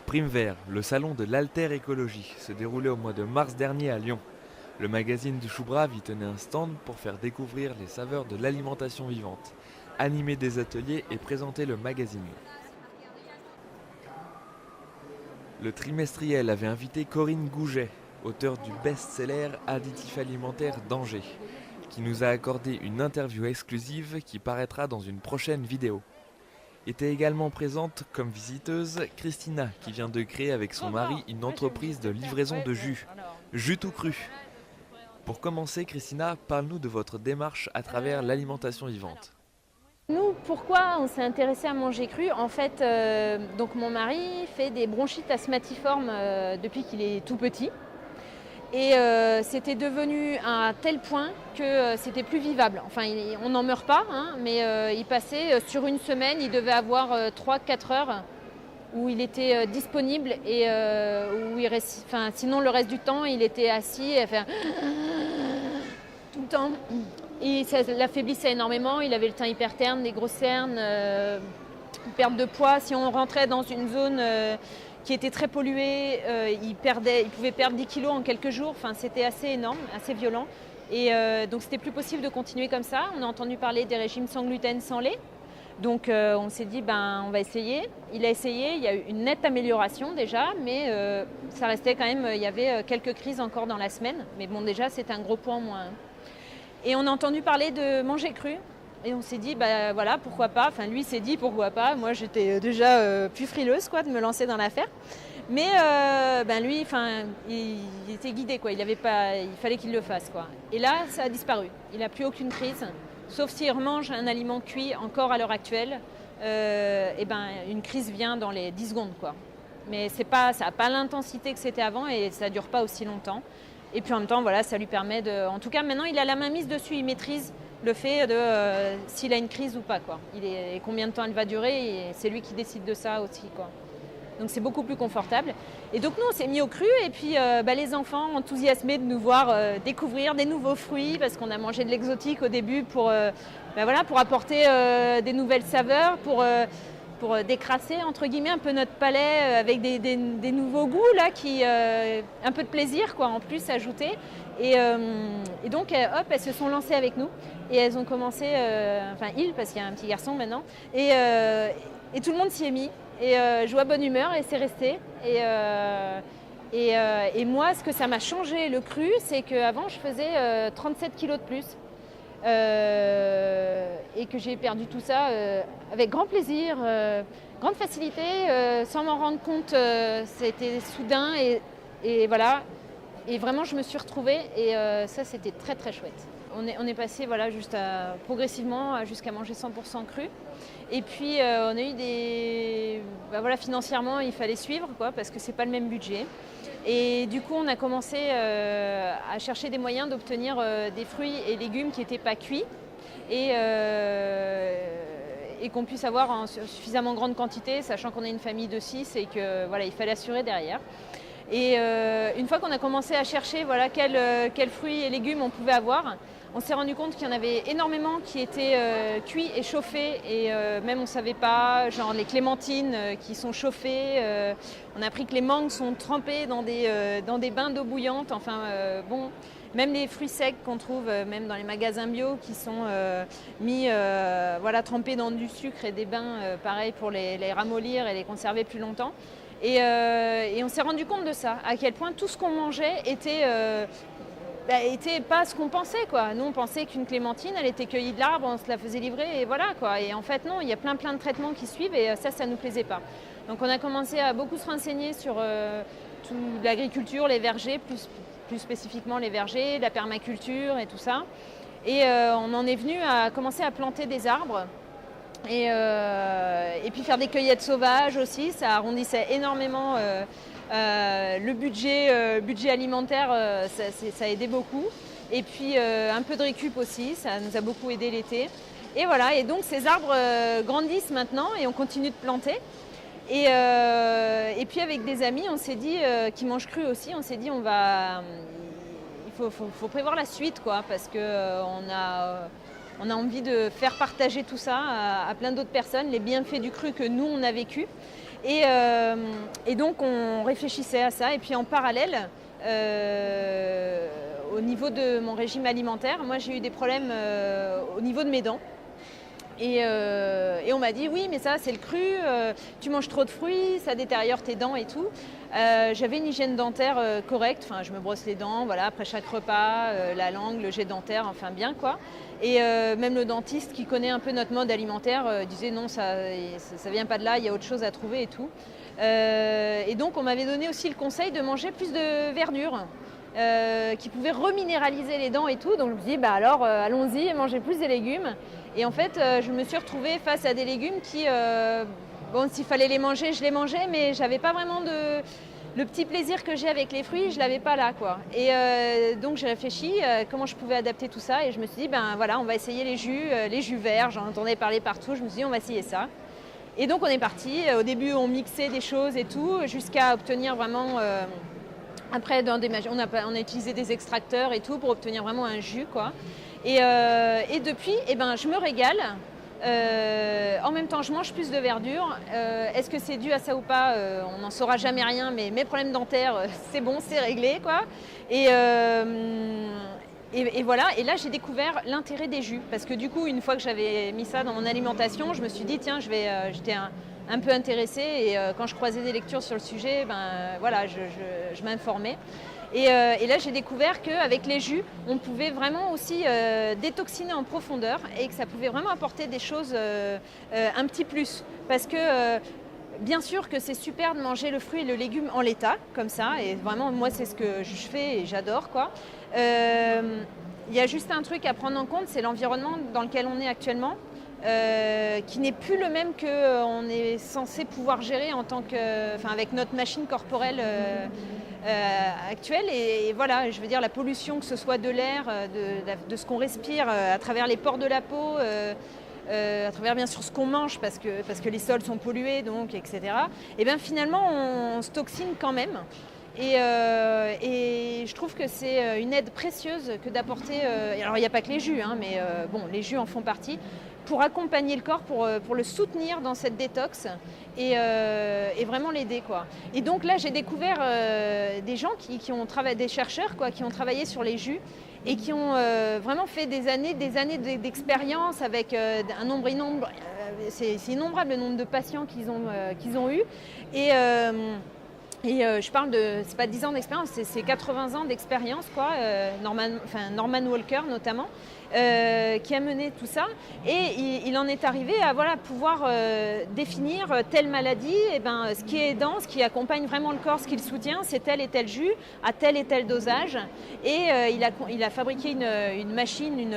Prime Vert, le salon de l'Alter Écologie, se déroulait au mois de mars dernier à Lyon. Le magazine du Chou Brave y tenait un stand pour faire découvrir les saveurs de l'alimentation vivante, animer des ateliers et présenter le magazine. Le trimestriel avait invité Corinne Gouget, auteure du best-seller Additifs alimentaires Danger, qui nous a accordé une interview exclusive qui paraîtra dans une prochaine vidéo. Était également présente comme visiteuse Christina, qui vient de créer avec son mari une entreprise de livraison de jus, jus tout cru. Pour commencer, Christina, parle-nous de votre démarche à travers l'alimentation vivante. Nous, pourquoi on s'est intéressé à manger cru? En fait, donc mon mari fait des bronchites asthmatiformes depuis qu'il est tout petit. Et c'était devenu à un tel point que c'était plus vivable. Enfin, on n'en meurt pas, hein, mais il passait sur une semaine, il devait avoir 3-4 heures où il était disponible et sinon le reste du temps, il était assis et faire tout le temps. Et ça l'affaiblissait énormément, il avait le teint hyper terne, des grosses cernes, perte de poids. Si on rentrait dans une zone qui était très polluée, il pouvait perdre 10 kilos en quelques jours. Enfin, c'était assez énorme, assez violent. Et donc c'était plus possible de continuer comme ça. On a entendu parler des régimes sans gluten, sans lait. Donc on s'est dit, on va essayer. Il a essayé, il y a eu une nette amélioration déjà, mais ça restait quand même, il y avait quelques crises encore dans la semaine. Mais bon, déjà, c'est un gros point en moins. Et on a entendu parler de manger cru. Et on s'est dit, voilà, pourquoi pas. Enfin, lui s'est dit, pourquoi pas. Moi, j'étais déjà plus frileuse, quoi, de me lancer dans l'affaire. Mais lui, il était guidé, quoi. Il fallait qu'il le fasse, quoi. Et là, ça a disparu. Il n'a plus aucune crise. Sauf s'il remange un aliment cuit encore à l'heure actuelle, une crise vient dans les 10 secondes, quoi. Mais ça n'a pas l'intensité que c'était avant et ça ne dure pas aussi longtemps. Et puis en même temps, voilà, ça lui permet de... En tout cas, maintenant, il a la main mise dessus. Il maîtrise le fait de s'il a une crise ou pas, quoi. Et combien de temps elle va durer, et c'est lui qui décide de ça aussi, quoi. Donc c'est beaucoup plus confortable. Et donc nous, on s'est mis au cru et puis les enfants enthousiasmés de nous voir découvrir des nouveaux fruits parce qu'on a mangé de l'exotique au début pour apporter des nouvelles saveurs, pour décrasser entre guillemets un peu notre palais avec des nouveaux goûts là, un peu de plaisir quoi en plus ajouté. Et donc elles se sont lancées avec nous et elles ont commencé, parce qu'il y a un petit garçon maintenant, et tout le monde s'y est mis. Et joie bonne humeur et c'est resté. Et moi, ce que ça m'a changé le cru, c'est qu'avant, je faisais 37 kilos de plus. Et que j'ai perdu tout ça avec grand plaisir, grande facilité, sans m'en rendre compte. C'était soudain et voilà. Et vraiment, je me suis retrouvée et ça, c'était très très chouette. On est passé progressivement jusqu'à manger 100% cru. Et puis on a eu financièrement, il fallait suivre quoi, parce que c'est pas le même budget. Et du coup, on a commencé à chercher des moyens d'obtenir des fruits et légumes qui n'étaient pas cuits et qu'on puisse avoir en suffisamment grande quantité, sachant qu'on est une famille de 6 et que voilà, il fallait assurer derrière. Et une fois qu'on a commencé à chercher quels fruits et légumes on pouvait avoir, on s'est rendu compte qu'il y en avait énormément qui étaient cuits et chauffés et même on ne savait pas, genre les clémentines qui sont chauffées, on a appris que les mangues sont trempées dans des bains d'eau bouillante, même les fruits secs qu'on trouve même dans les magasins bio qui sont trempés dans du sucre et des bains pareil pour les ramollir et les conserver plus longtemps. Et on s'est rendu compte de ça, à quel point tout ce qu'on mangeait était pas ce qu'on pensait, quoi. Nous, on pensait qu'une clémentine, elle était cueillie de l'arbre, on se la faisait livrer et voilà, quoi. Et en fait, non, il y a plein de traitements qui suivent et ça nous plaisait pas. Donc, on a commencé à beaucoup se renseigner sur l'agriculture, les vergers, plus spécifiquement les vergers, la permaculture et tout ça. Et on en est venu à commencer à planter des arbres. Et puis faire des cueillettes sauvages aussi, ça arrondissait énormément le budget alimentaire, ça aidait beaucoup. Et puis un peu de récup aussi, ça nous a beaucoup aidé l'été. Et voilà, et donc ces arbres grandissent maintenant et on continue de planter. Et puis avec des amis, on s'est dit, qui mangent cru aussi, on s'est dit il faut prévoir la suite, quoi, parce qu'on a envie de faire partager tout ça à plein d'autres personnes, les bienfaits du cru que nous on a vécu. Et donc on réfléchissait à ça. Et puis en parallèle, au niveau de mon régime alimentaire, moi j'ai eu des problèmes au niveau de mes dents. Et on m'a dit oui mais ça c'est le cru, tu manges trop de fruits, ça détériore tes dents et tout. J'avais une hygiène dentaire correcte, enfin je me brosse les dents voilà, après chaque repas, la langue, le jet dentaire, enfin bien quoi. Et même le dentiste qui connaît un peu notre mode alimentaire disait non ça vient pas de là, il y a autre chose à trouver et tout. Et donc on m'avait donné aussi le conseil de manger plus de verdure. Qui pouvait reminéraliser les dents et tout. Donc je me dis bah alors allons-y, manger plus de légumes. Et en fait je me suis retrouvée face à des légumes qui, bon s'il fallait les manger, je les mangeais, mais j'avais pas vraiment le petit plaisir que j'ai avec les fruits, je l'avais pas là quoi. Et donc j'ai réfléchi comment je pouvais adapter tout ça et je me suis dit ben voilà on va essayer les jus verts, j'en entendais parler partout, je me suis dit on va essayer ça. Et donc on est parti, au début on mixait des choses et tout, jusqu'à obtenir vraiment... Après, on a utilisé des extracteurs et tout pour obtenir vraiment un jus, quoi. Et depuis, je me régale. En même temps, je mange plus de verdure. Est-ce que c'est dû à ça ou pas on n'en saura jamais rien, mais mes problèmes dentaires, c'est bon, c'est réglé, quoi. Et voilà. Et là, j'ai découvert l'intérêt des jus. Parce que du coup, une fois que j'avais mis ça dans mon alimentation, je me suis dit, tiens, j'étais un peu intéressée et quand je croisais des lectures sur le sujet, voilà, je m'informais. Et là, j'ai découvert qu'avec les jus, on pouvait vraiment aussi détoxiner en profondeur et que ça pouvait vraiment apporter des choses un petit plus. Parce que bien sûr que c'est super de manger le fruit et le légume en l'état, comme ça, et vraiment, moi, c'est ce que je fais et j'adore, quoi. Il y a juste un truc à prendre en compte, c'est l'environnement dans lequel on est actuellement. Qui n'est plus le même qu'on est censé pouvoir gérer avec notre machine corporelle actuelle. Et voilà, je veux dire la pollution, que ce soit de l'air, de ce qu'on respire à travers les pores de la peau, à travers bien sûr ce qu'on mange parce que les sols sont pollués, donc, etc. Et bien finalement, on se toxine quand même. Et je trouve que c'est une aide précieuse que d'apporter, alors il n'y a pas que les jus, mais bon, les jus en font partie, pour accompagner le corps, pour le soutenir dans cette détox et vraiment l'aider, quoi. Et donc là, j'ai découvert des gens qui ont travaillé, des chercheurs quoi, qui ont travaillé sur les jus et qui ont vraiment fait des années d'expérience avec un nombre innombrable, c'est innombrable le nombre de patients qu'ils ont eu. Et je parle c'est pas 10 ans d'expérience, c'est 80 ans d'expérience, quoi. Norman Walker notamment, qui a mené tout ça. Et il en est arrivé à pouvoir définir telle maladie, ce qui est aidant, ce qui accompagne vraiment le corps, ce qui le soutient, c'est tel et tel jus, à tel et tel dosage. Et il a fabriqué une machine,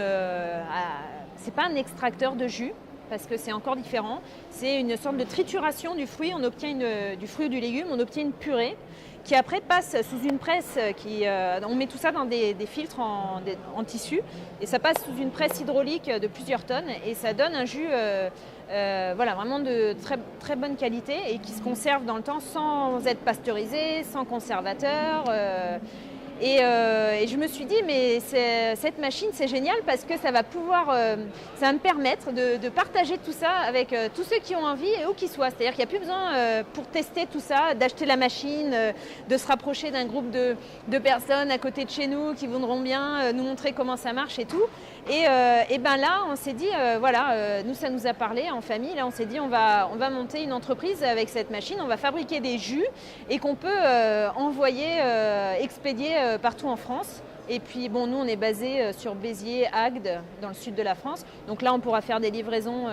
c'est pas un extracteur de jus, parce que c'est encore différent. C'est une sorte de trituration du fruit. On obtient du fruit ou du légume, on obtient une purée qui après passe sous une presse. On met tout ça dans des filtres en tissu et ça passe sous une presse hydraulique de plusieurs tonnes et ça donne un jus vraiment de très, très bonne qualité et qui se conserve dans le temps sans être pasteurisé, sans conservateur. Et je me suis dit, mais cette machine, c'est génial parce que ça va me permettre de partager tout ça avec tous ceux qui ont envie et où qu'ils soient. C'est-à-dire qu'il n'y a plus besoin, pour tester tout ça, d'acheter la machine, de se rapprocher d'un groupe de personnes à côté de chez nous qui voudront bien nous montrer comment ça marche et tout. Et là, on s'est dit, nous, ça nous a parlé en famille. Là, on s'est dit, on va monter une entreprise avec cette machine. On va fabriquer des jus et qu'on peut envoyer, expédier partout en France. Et puis, bon, nous, on est basé sur Béziers, Agde, dans le sud de la France. Donc là, on pourra faire des livraisons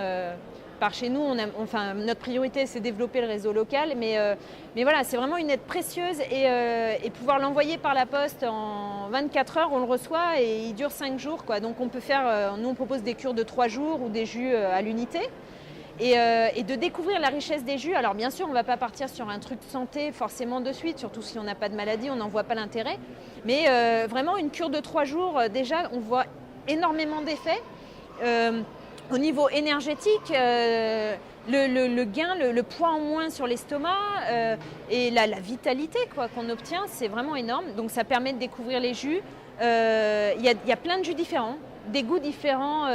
par chez nous. Notre priorité, c'est développer le réseau local. Mais voilà, c'est vraiment une aide précieuse. Et pouvoir l'envoyer par la poste en 24 heures, on le reçoit et il dure 5 jours, quoi. Donc on peut faire, nous, on propose des cures de 3 jours ou des jus à l'unité. Et de découvrir la richesse des jus. Alors bien sûr, on ne va pas partir sur un truc de santé forcément de suite, surtout si on n'a pas de maladie, on n'en voit pas l'intérêt. Mais vraiment, une cure de 3 jours, déjà, on voit énormément d'effets. Au niveau énergétique, le gain, le poids en moins sur l'estomac et la vitalité qu'on obtient, c'est vraiment énorme. Donc ça permet de découvrir les jus. Il y a plein de jus différents, des goûts différents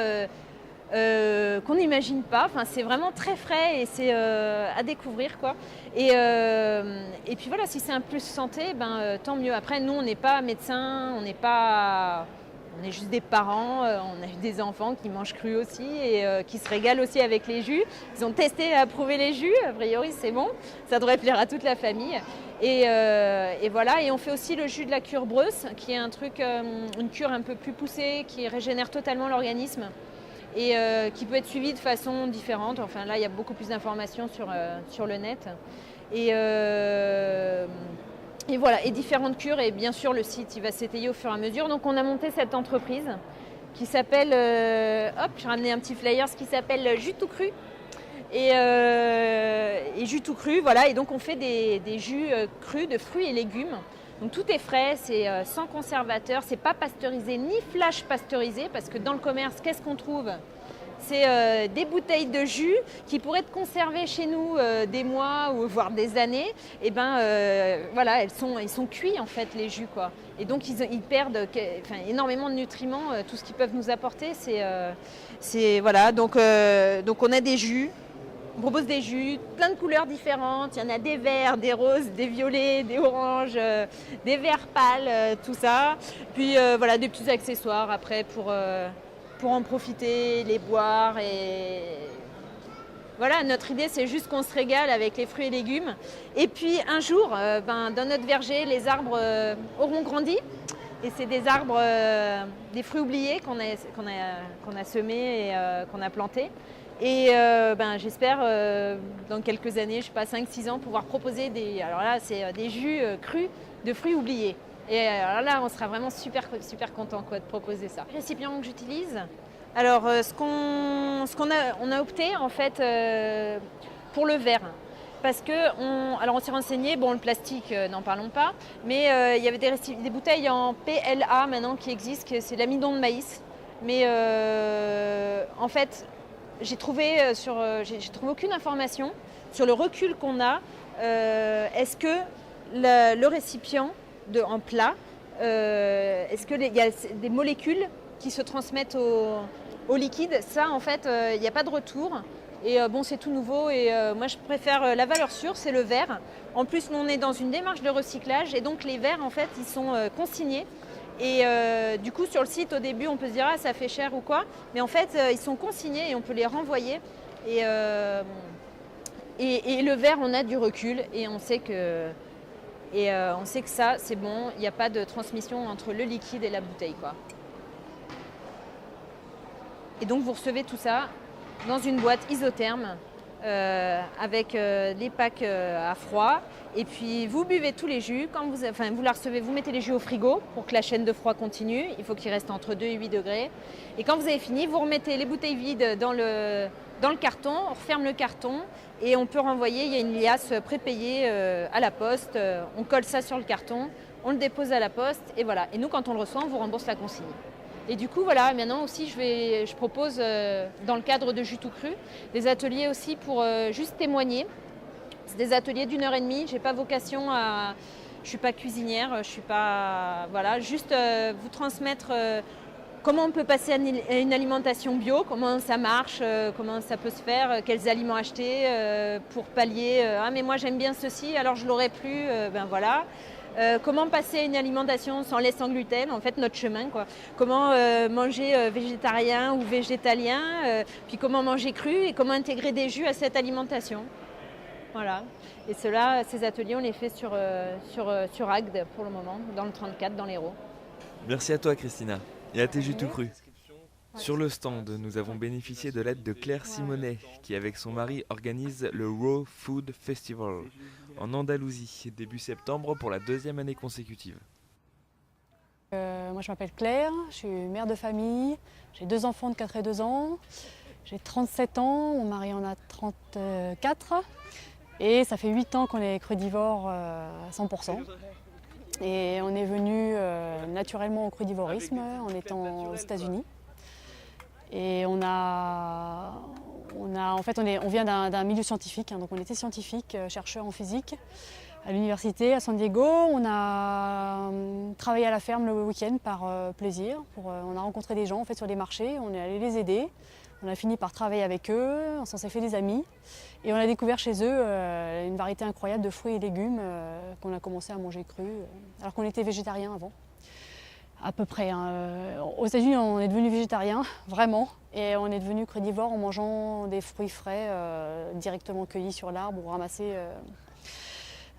qu'on n'imagine pas. Enfin, c'est vraiment très frais et c'est à découvrir, quoi. Et puis voilà, si c'est un plus santé, tant mieux. Après, nous, on n'est pas médecins, on est juste des parents, on a eu des enfants qui mangent cru aussi et qui se régalent aussi avec les jus. Ils ont testé et approuvé les jus, a priori c'est bon, ça devrait plaire à toute la famille. Et voilà, et on fait aussi le jus de la cure Breuss, qui est un truc, une cure un peu plus poussée, qui régénère totalement l'organisme et qui peut être suivi de façon différente. Enfin là, il y a beaucoup plus d'informations sur le net. Et voilà, et différentes cures, et bien sûr le site il va s'étayer au fur et à mesure. Donc on a monté cette entreprise qui s'appelle, j'ai ramené un petit flyer, qui s'appelle Jus tout cru. Et jus tout cru, voilà, et donc on fait des jus crus de fruits et légumes. Donc tout est frais, c'est sans conservateur, c'est pas pasteurisé ni flash pasteurisé, parce que dans le commerce, qu'est-ce qu'on trouve ? C'est des bouteilles de jus qui pourraient être conservées chez nous des mois ou voire des années. Et voilà, ils sont cuits en fait les jus, quoi. Et donc ils perdent énormément de nutriments, tout ce qu'ils peuvent nous apporter. Voilà. Donc on a des jus. On propose des jus, plein de couleurs différentes. Il y en a des verts, des roses, des violets, des oranges, des verts pâles, tout ça. Puis voilà, des petits accessoires après pour en profiter, les boire. Et voilà, notre idée c'est juste qu'on se régale avec les fruits et légumes. Et puis un jour, dans notre verger, les arbres auront grandi. Et c'est des arbres, des fruits oubliés qu'on a semés et qu'on a plantés. Et j'espère dans quelques années, je sais pas, 5-6 ans, pouvoir proposer des jus crus de fruits oubliés. Et alors là, on sera vraiment super content de proposer ça. Le récipient que j'utilise, alors on a opté en fait pour le verre. Parce on s'est renseigné, le plastique, n'en parlons pas, mais il y avait des bouteilles en PLA maintenant qui existent, c'est l'amidon de maïs. Mais en fait, j'ai trouvé aucune information sur le recul qu'on a. Est-ce que le récipient en plat, est-ce qu'il y a des molécules qui se transmettent au liquide ? Ça, en fait, il n'y a pas de retour. Et c'est tout nouveau et moi je préfère la valeur sûre, c'est le verre. En plus, nous on est dans une démarche de recyclage et donc les verres en fait ils sont consignés. Et du coup sur le site au début on peut se dire ça fait cher ou quoi, mais en fait ils sont consignés et on peut les renvoyer. Et le verre on a du recul et on sait que ça c'est bon, il n'y a pas de transmission entre le liquide et la bouteille, quoi. Et donc vous recevez tout ça dans une boîte isotherme avec les packs à froid. Et puis vous buvez tous les jus. Quand vous la recevez, vous mettez les jus au frigo pour que la chaîne de froid continue. Il faut qu'il reste entre 2 et 8 degrés. Et quand vous avez fini, vous remettez les bouteilles vides dans le carton, on referme le carton et on peut renvoyer. Il y a une liasse prépayée à la poste. On colle ça sur le carton, on le dépose à la poste et voilà. Et nous, quand on le reçoit, on vous rembourse la consigne. Et du coup, voilà, maintenant aussi, je propose, dans le cadre de Jus tout cru, des ateliers aussi pour juste témoigner. C'est des ateliers d'1h30. J'ai pas vocation à... Je suis pas cuisinière, je suis pas... Voilà, juste vous transmettre comment on peut passer à une alimentation bio, comment ça marche, comment ça peut se faire, quels aliments acheter pour pallier. Mais moi, j'aime bien ceci, alors je l'aurais plus, voilà. Comment passer à une alimentation sans lait, sans gluten, en fait notre chemin, quoi. Comment manger végétarien ou végétalien, puis comment manger cru et comment intégrer des jus à cette alimentation. Voilà. Et ces ateliers, on les fait sur Agde pour le moment, dans le 34, dans l'Hérault. Merci à toi Christina, et à tes jus tout crus. Sur le stand, nous avons bénéficié de l'aide de Claire Simonet, qui avec son mari organise le Raw Food Festival en Andalousie, début septembre pour la 2e année consécutive. Moi je m'appelle Claire, je suis mère de famille, j'ai 2 enfants de 4 et 2 ans, j'ai 37 ans, mon mari en a 34 et ça fait 8 ans qu'on est crudivore à 100%. Et on est venu naturellement au crudivorisme en étant aux États-Unis. Et on vient d'un milieu scientifique, hein, donc on était scientifique, chercheur en physique à l'université à San Diego. On a travaillé à la ferme le week-end par plaisir. On a rencontré des gens en fait, sur les marchés, on est allé les aider. On a fini par travailler avec eux, on s'en s'est fait des amis. Et on a découvert chez eux une variété incroyable de fruits et légumes qu'on a commencé à manger crus, alors qu'on était végétarien avant. À peu près. Hein. Aux États-Unis, on est devenu végétarien, vraiment. Et on est devenu crudivore en mangeant des fruits frais directement cueillis sur l'arbre ou ramassés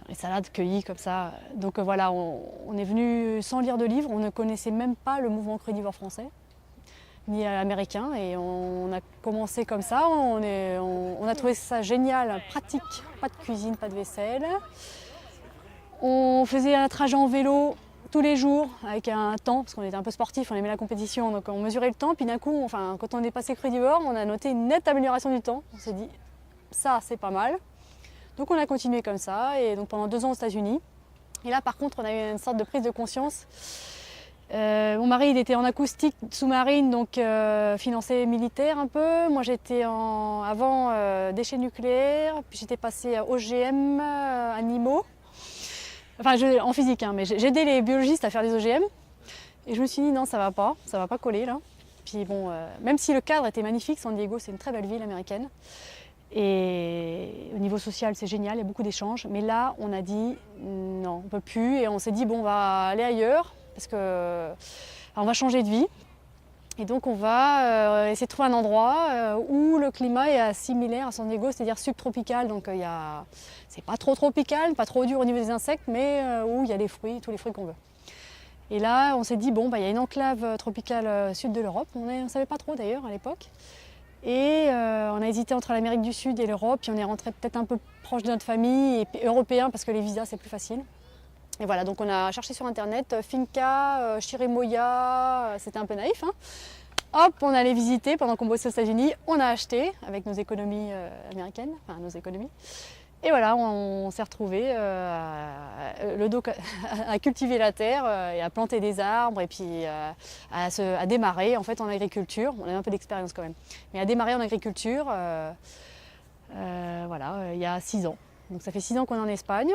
les salades cueillies comme ça. Donc voilà, on est venu sans lire de livres. On ne connaissait même pas le mouvement crudivore français, ni américain. Et on a commencé comme ça. On a trouvé ça génial, pratique. Pas de cuisine, pas de vaisselle. On faisait un trajet en vélo tous les jours avec un temps, parce qu'on était un peu sportif, on aimait la compétition, donc on mesurait le temps, puis d'un coup, quand on est passé crudivore, on a noté une nette amélioration du temps. On s'est dit, ça c'est pas mal. Donc on a continué comme ça, et donc pendant 2 ans aux États-Unis. Et là par contre, on a eu une sorte de prise de conscience. Mon mari il était en acoustique sous-marine, donc financé militaire un peu. Moi j'étais avant déchets nucléaires, puis j'étais passée à OGM, animaux. Enfin, en physique, hein, mais j'ai aidé les biologistes à faire des OGM. Et je me suis dit, non, ça va pas coller là. Puis bon, même si le cadre était magnifique, San Diego, c'est une très belle ville américaine. Et au niveau social, c'est génial, il y a beaucoup d'échanges. Mais là, on a dit, non, on peut plus. Et on s'est dit, bon, on va aller ailleurs, parce que on va changer de vie. Et donc, on va essayer de trouver un endroit où le climat est similaire à San Diego, c'est-à-dire subtropical. Donc, c'est pas trop tropical, pas trop dur au niveau des insectes, mais où il y a les fruits, tous les fruits qu'on veut. Et là, on s'est dit, bon, il y a une enclave tropicale sud de l'Europe. On ne savait pas trop d'ailleurs à l'époque. Et on a hésité entre l'Amérique du Sud et l'Europe. Puis on est rentré peut-être un peu proche de notre famille et européen parce que les visas, c'est plus facile. Et voilà, donc on a cherché sur internet Finca, Chirimoya, c'était un peu naïf. Hein. Hop, on allait visiter pendant qu'on bossait aux États-Unis, on a acheté avec nos économies américaines, enfin nos économies. Et voilà, on s'est retrouvés le dos à cultiver la terre et à planter des arbres et puis à démarrer en fait en agriculture. On a un peu d'expérience quand même, mais à démarrer en agriculture, voilà, il y a 6 ans. Donc ça fait 6 ans qu'on est en Espagne.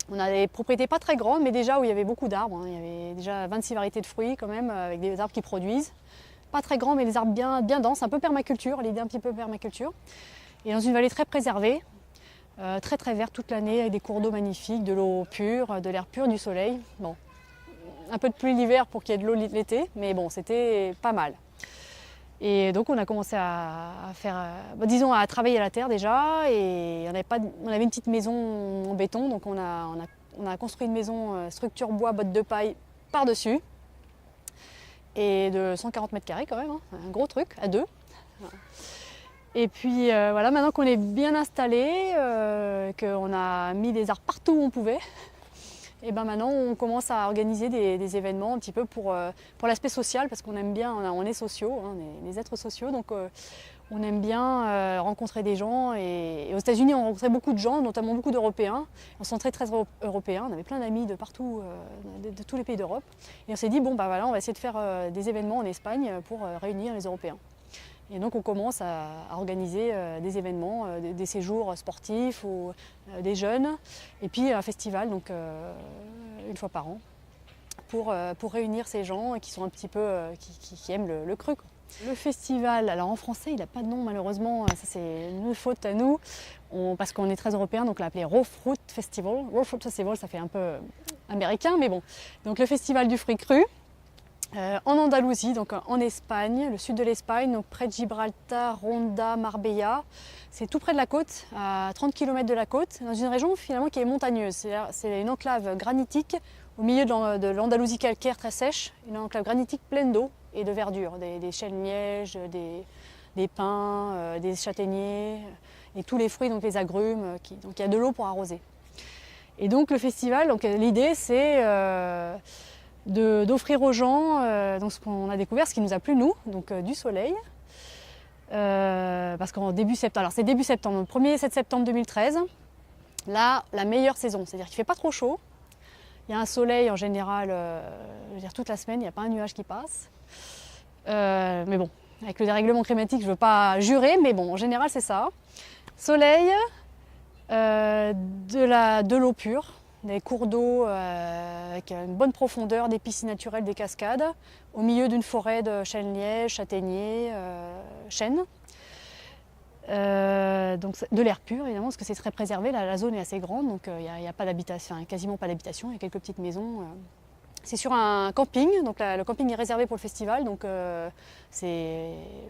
On a des propriétés pas très grandes, mais déjà où il y avait beaucoup d'arbres. Hein. Il y avait déjà 26 variétés de fruits quand même, avec des arbres qui produisent. Pas très grands, mais des arbres bien denses, un peu permaculture, l'idée un petit peu permaculture. Et dans une vallée très préservée, très très verte toute l'année, avec des cours d'eau magnifiques, de l'eau pure, de l'air pur, du soleil. Bon, un peu de pluie l'hiver pour qu'il y ait de l'eau l'été, mais bon, c'était pas mal. Et donc on a commencé à faire, disons à travailler la terre déjà, et on avait une petite maison en béton, donc on a construit une maison structure bois, bottes de paille par-dessus, et de 140 mètres carrés quand même, hein, un gros truc, à 2. Et puis voilà, maintenant qu'on est bien installé, qu'on a mis des arbres partout où on pouvait, et ben maintenant on commence à organiser des événements un petit peu pour l'aspect social, parce qu'on aime bien, on est sociaux, hein, on est des êtres sociaux, donc on aime bien rencontrer des gens. Et aux États-Unis on rencontrait beaucoup de gens, notamment beaucoup d'Européens. On se sentait très européens, on avait plein d'amis de partout, de tous les pays d'Europe. Et on s'est dit, bon bah voilà, on va essayer de faire des événements en Espagne pour réunir les Européens. Et donc on commence à organiser des événements, des séjours sportifs ou des jeunes, et puis un festival, donc une fois par an, pour réunir ces gens qui sont un petit peu, qui aiment le cru. Quoi. Le festival, alors en français il n'a pas de nom malheureusement, ça c'est une faute à nous, parce qu'on est très européen, donc on l'a appelé Raw Fruit Festival. Raw Fruit Festival, ça fait un peu américain, mais bon. Donc le festival du fruit cru. En Andalousie, donc en Espagne, le sud de l'Espagne, donc près de Gibraltar, Ronda, Marbella. C'est tout près de la côte, à 30 km de la côte, dans une région finalement qui est montagneuse. C'est une enclave granitique au milieu de l'Andalousie calcaire très sèche, une enclave granitique pleine d'eau et de verdure, des chênes-lièges, des pins, des châtaigniers et tous les fruits, donc les agrumes, donc il y a de l'eau pour arroser. Et donc le festival, donc l'idée c'est d'offrir aux gens donc ce qu'on a découvert, ce qui nous a plu nous, donc du soleil. Parce qu'en début septembre, alors c'est début septembre, le 1er 7 septembre 2013, là la meilleure saison, c'est-à-dire qu'il ne fait pas trop chaud, il y a un soleil en général, je veux dire toute la semaine, il n'y a pas un nuage qui passe. Mais bon, Avec le dérèglement climatique, je ne veux pas jurer, mais bon, en général, c'est ça. Soleil, de l'eau pure, des cours d'eau avec une bonne profondeur, des piscines naturelles, des cascades, au milieu d'une forêt de chênes-lièges, châtaigniers, chênes. Donc de l'air pur évidemment parce que c'est très préservé, la zone est assez grande donc il n'y a pas d'habitation, quasiment pas d'habitation, il y a quelques petites maisons. C'est sur un camping, donc le camping est réservé pour le festival, donc je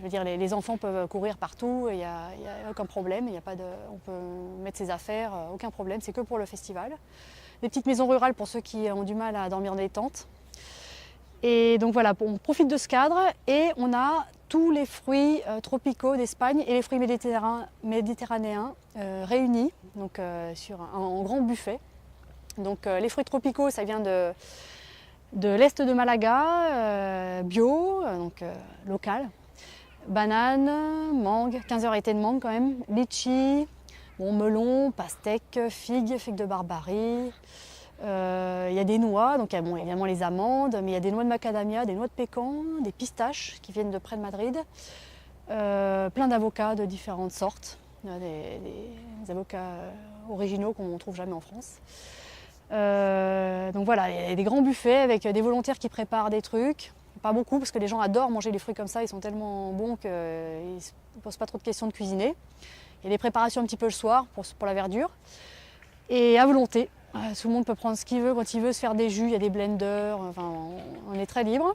veux dire, les enfants peuvent courir partout, il n'y a aucun problème, on peut mettre ses affaires, aucun problème, c'est que pour le festival. Des petites maisons rurales pour ceux qui ont du mal à dormir dans des tentes. Et donc voilà, on profite de ce cadre et on a tous les fruits tropicaux d'Espagne et les fruits méditerranéens réunis donc, sur un grand buffet. Donc les fruits tropicaux, ça vient de l'est de Malaga, bio, donc local. Bananes, mangue, 15 variétés de mangue quand même, litchi, melon, pastèque, figues de Barbarie. Il y a des noix, donc il y a évidemment les amandes, mais il y a des noix de macadamia, des noix de pécan, des pistaches qui viennent de près de Madrid, plein d'avocats de différentes sortes, des avocats originaux qu'on ne trouve jamais en France. Donc voilà, il y a des grands buffets avec des volontaires qui préparent des trucs, pas beaucoup parce que les gens adorent manger les fruits comme ça, ils sont tellement bons qu'ils ne posent pas trop de questions de cuisiner. Il y a des préparations un petit peu le soir pour la verdure et à volonté. Tout le monde peut prendre ce qu'il veut, quand il veut se faire des jus, il y a des blenders, enfin, on est très libre.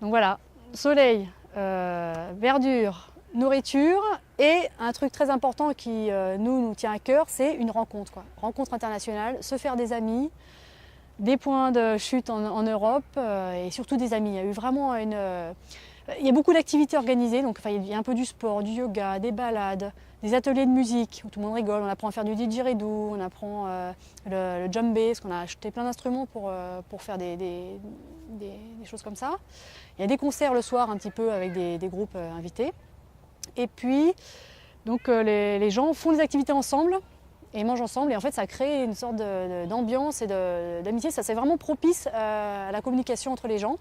Donc voilà, soleil, verdure, nourriture et un truc très important qui nous tient à cœur, c'est une rencontre. Rencontre internationale, se faire des amis, des points de chute en Europe et surtout des amis. Il y a eu vraiment il y a beaucoup d'activités organisées, donc il y a un peu du sport, du yoga, des balades, des ateliers de musique où tout le monde rigole, on apprend à faire du didgeridoo, on apprend le djembé, parce qu'on a acheté plein d'instruments pour faire des choses comme ça. Il y a des concerts le soir un petit peu avec des groupes invités. Et puis, donc, les gens font des activités ensemble et mangent ensemble et en fait ça crée une sorte d'ambiance et d'amitié, ça c'est vraiment propice à la communication entre les gens.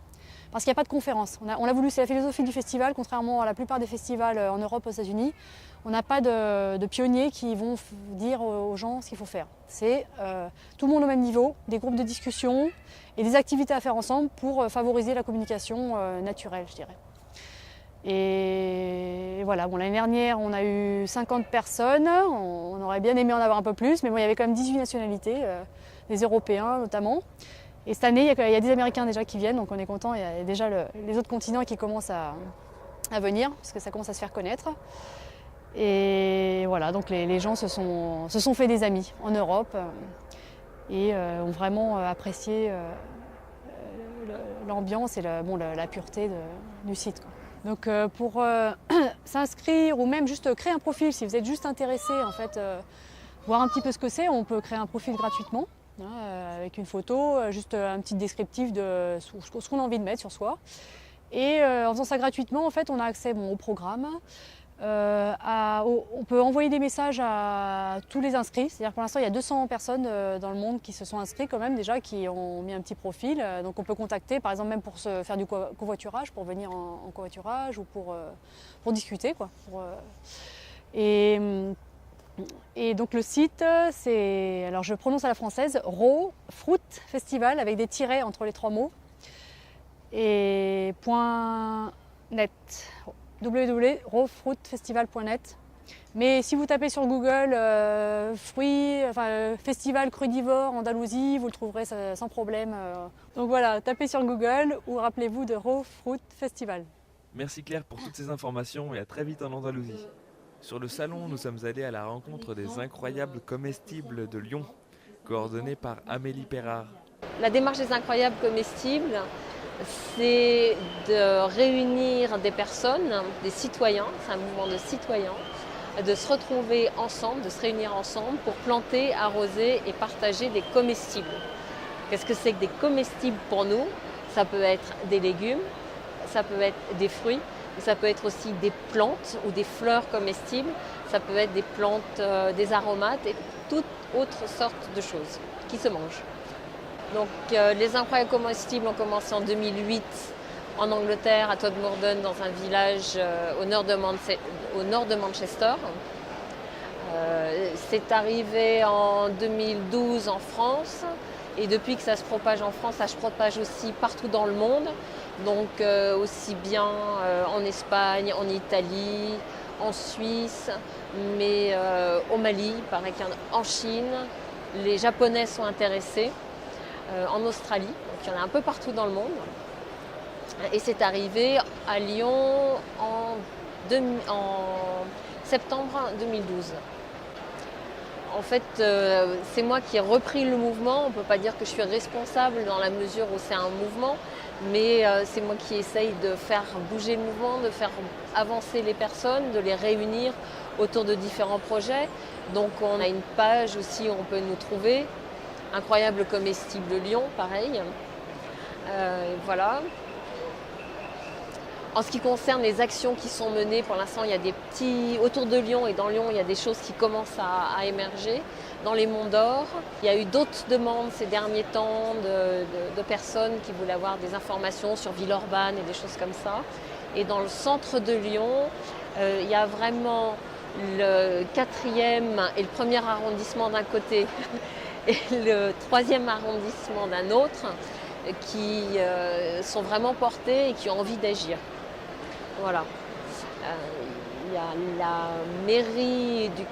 Parce qu'il n'y a pas de conférence. On a voulu, c'est la philosophie du festival, contrairement à la plupart des festivals en Europe, aux États-Unis. On n'a pas de pionniers qui vont dire aux gens ce qu'il faut faire. C'est tout le monde au même niveau, des groupes de discussion et des activités à faire ensemble pour favoriser la communication naturelle, je dirais. Et voilà, l'année dernière, on a eu 50 personnes. On aurait bien aimé en avoir un peu plus, mais il y avait quand même 18 nationalités, des Européens notamment. Et cette année, il y a des Américains déjà qui viennent, donc on est content. Il y a déjà les autres continents qui commencent à venir, parce que ça commence à se faire connaître. Et voilà, donc les gens se sont fait des amis en Europe et ont vraiment apprécié l'ambiance et la pureté du site, quoi. Donc pour s'inscrire ou même juste créer un profil, si vous êtes juste intéressé, en fait, voir un petit peu ce que c'est, on peut créer un profil gratuitement. Avec une photo, juste un petit descriptif de ce qu'on a envie de mettre sur soi. Et en faisant ça gratuitement, en fait, on a accès au programme. On peut envoyer des messages à tous les inscrits. C'est-à-dire que pour l'instant, il y a 200 personnes dans le monde qui se sont inscrites quand même déjà, qui ont mis un petit profil. Donc on peut contacter, par exemple, même pour se faire du covoiturage, pour venir en covoiturage ou pour discuter, quoi. Et donc le site, c'est, alors je prononce à la française, Raw Fruit Festival avec des tirets entre les trois mots. Et .net, www.rawfruitfestival.net. Mais si vous tapez sur Google festival crudivore Andalousie, vous le trouverez sans problème. Donc voilà, tapez sur Google ou rappelez-vous de Raw Fruit Festival. Merci Claire pour toutes ces informations et à très vite en Andalousie. Sur le salon, nous sommes allés à la rencontre des incroyables comestibles de Lyon, coordonnés par Amélie Perrard. La démarche des incroyables comestibles, c'est de réunir des personnes, des citoyens, c'est un mouvement de citoyens, de se retrouver ensemble, de se réunir ensemble pour planter, arroser et partager des comestibles. Qu'est-ce que c'est que des comestibles pour nous? Ça peut être des légumes, ça peut être des fruits, ça peut être aussi des plantes ou des fleurs comestibles, ça peut être des plantes, des aromates et toute autre sorte de choses qui se mangent. Donc les incroyables comestibles ont commencé en 2008 en Angleterre, à Todmorden, dans un village au nord de Manchester. C'est arrivé en 2012 en France et depuis que ça se propage en France, ça se propage aussi partout dans le monde. Donc aussi bien en Espagne, en Italie, en Suisse, mais au Mali, en Chine. Les Japonais sont intéressés, en Australie, donc il y en a un peu partout dans le monde. Et c'est arrivé à Lyon en septembre 2012. En fait, c'est moi qui ai repris le mouvement. On ne peut pas dire que je suis responsable dans la mesure où c'est un mouvement, mais c'est moi qui essaye de faire bouger le mouvement, de faire avancer les personnes, de les réunir autour de différents projets. Donc on a une page aussi où on peut nous trouver. Incroyable comestible Lyon, pareil. Voilà. En ce qui concerne les actions qui sont menées, pour l'instant, il y a des petits... Autour de Lyon et dans Lyon, il y a des choses qui commencent à émerger. Dans les Monts d'Or, il y a eu d'autres demandes ces derniers temps de personnes qui voulaient avoir des informations sur Villeurbanne et des choses comme ça. Et dans le centre de Lyon, il y a vraiment le 4e et le 1er arrondissement d'un côté et le 3e arrondissement d'un autre qui sont vraiment portés et qui ont envie d'agir. Voilà. Il y a la mairie du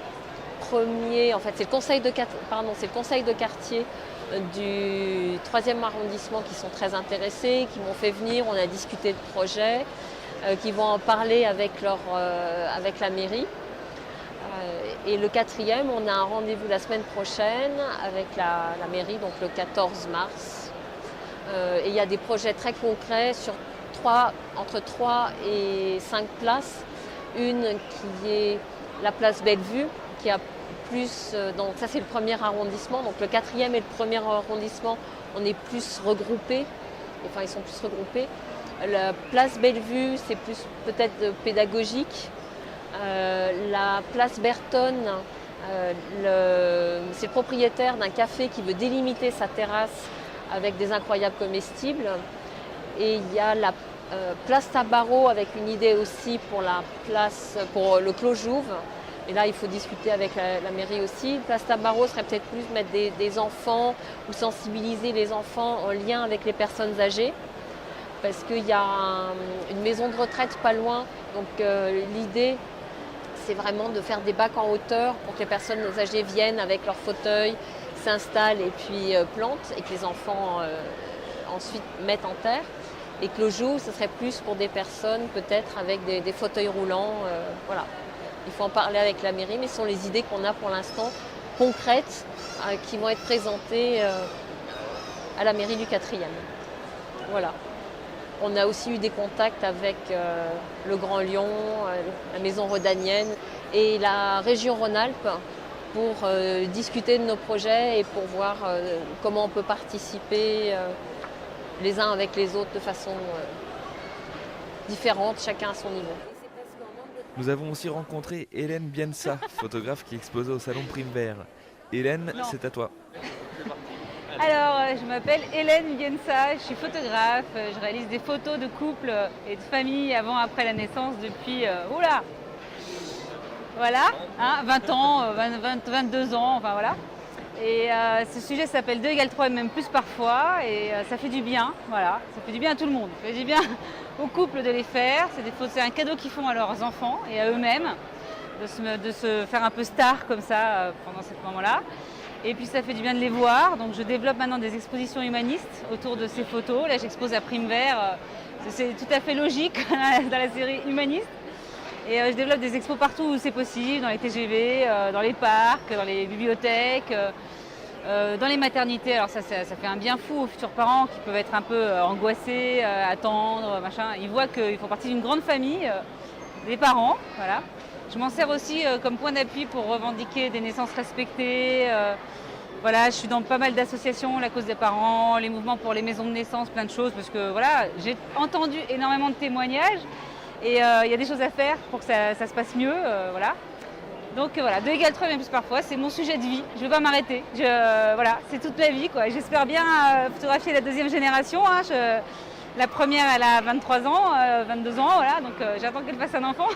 premier, en fait c'est le conseil de quartier du 3e arrondissement qui sont très intéressés, qui m'ont fait venir, on a discuté de projets, qui vont en parler avec la mairie. Et le 4e, on a un rendez-vous la semaine prochaine avec la mairie, donc le 14 mars. Et il y a des projets très concrets sur entre 3 et 5 places. Une qui est la place Bellevue, qui a plus, donc ça c'est le 1er arrondissement, donc le 4e et le 1er arrondissement, on est plus regroupés, enfin ils sont plus regroupés. La place Bellevue, c'est plus peut-être pédagogique. La place Berton, c'est le propriétaire d'un café qui veut délimiter sa terrasse avec des incroyables comestibles. Et il y a la place Tabarot avec une idée aussi pour le Clos Jouve. Et là, il faut discuter avec la mairie aussi. Place Tabarot serait peut-être plus mettre des enfants ou sensibiliser les enfants en lien avec les personnes âgées. Parce qu'il y a une maison de retraite pas loin. Donc l'idée, c'est vraiment de faire des bacs en hauteur pour que les personnes âgées viennent avec leur fauteuil, s'installent et puis plantent et que les enfants ensuite mettent en terre. Et que le jour, ce serait plus pour des personnes peut-être avec des fauteuils roulants. Voilà. Il faut en parler avec la mairie, mais ce sont les idées qu'on a pour l'instant concrètes qui vont être présentées à la mairie du 4e. Voilà. On a aussi eu des contacts avec le Grand Lyon, la Maison Rodanienne et la région Rhône-Alpes pour discuter de nos projets et pour voir comment on peut participer les uns avec les autres de façon différente, chacun à son niveau. Nous avons aussi rencontré Hélène Biensa, photographe qui exposait au Salon Prime-Vert. Hélène, c'est à toi. Alors, je m'appelle Hélène Biensa, je suis photographe, je réalise des photos de couples et de familles avant, après la naissance depuis, voilà, 20 ans, 22 ans, enfin voilà. Et ce sujet s'appelle 2 = 3 et même plus parfois, et ça fait du bien, voilà, ça fait du bien à tout le monde. Ça fait du bien aux couples de les faire, c'est un cadeau qu'ils font à leurs enfants et à eux-mêmes, de se faire un peu star comme ça pendant ce moment-là. Et puis ça fait du bien de les voir, donc je développe maintenant des expositions humanistes autour de ces photos. Là j'expose à Prime-Vert, c'est tout à fait logique dans la série humaniste. Et je développe des expos partout où c'est possible, dans les TGV, dans les parcs, dans les bibliothèques, dans les maternités. Alors ça fait un bien fou aux futurs parents qui peuvent être un peu angoissés, attendre, machin. Ils voient qu'ils font partie d'une grande famille, des parents, voilà. Je m'en sers aussi comme point d'appui pour revendiquer des naissances respectées. Voilà, je suis dans pas mal d'associations, la cause des parents, les mouvements pour les maisons de naissance, plein de choses, parce que voilà, j'ai entendu énormément de témoignages et il y a des choses à faire pour que ça se passe mieux, voilà. Donc voilà, 2 = 3 même plus parfois, c'est mon sujet de vie, je ne vais pas m'arrêter. Voilà, c'est toute ma vie, quoi. J'espère bien photographier la 2e génération, hein. La première, elle a 23 ans, 22 ans, voilà, donc j'attends qu'elle fasse un enfant.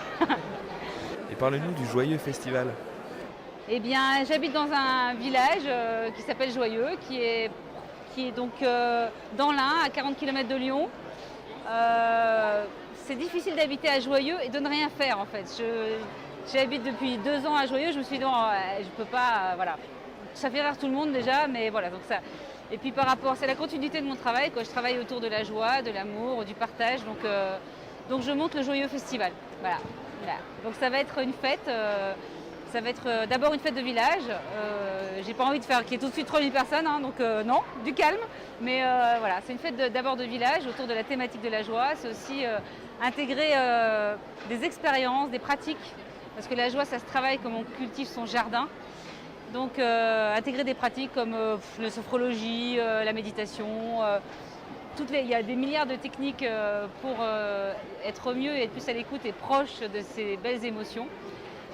Et parle-nous du joyeux festival. Eh bien, j'habite dans un village qui s'appelle Joyeux, qui est donc dans l'Ain, à 40 km de Lyon. C'est difficile d'habiter à Joyeux et de ne rien faire en fait. J'habite depuis 2 ans à Joyeux, je me suis dit non, je peux pas, voilà. Ça fait rire tout le monde déjà, mais voilà, donc ça. Et puis par rapport, c'est la continuité de mon travail, quoi. Je travaille autour de la joie, de l'amour, du partage, donc je monte le Joyeux Festival. Voilà. Donc ça va être une fête. Ça va être d'abord une fête de village. J'ai pas envie de faire qu'il y ait tout de suite 3000 personnes, hein, donc non, du calme. Mais voilà, c'est une fête d'abord de village autour de la thématique de la joie. C'est aussi intégrer des expériences, des pratiques. Parce que la joie, ça se travaille comme on cultive son jardin. Donc intégrer des pratiques comme la sophrologie, la méditation. Il y a des milliards de techniques pour être mieux et être plus à l'écoute et proche de ces belles émotions.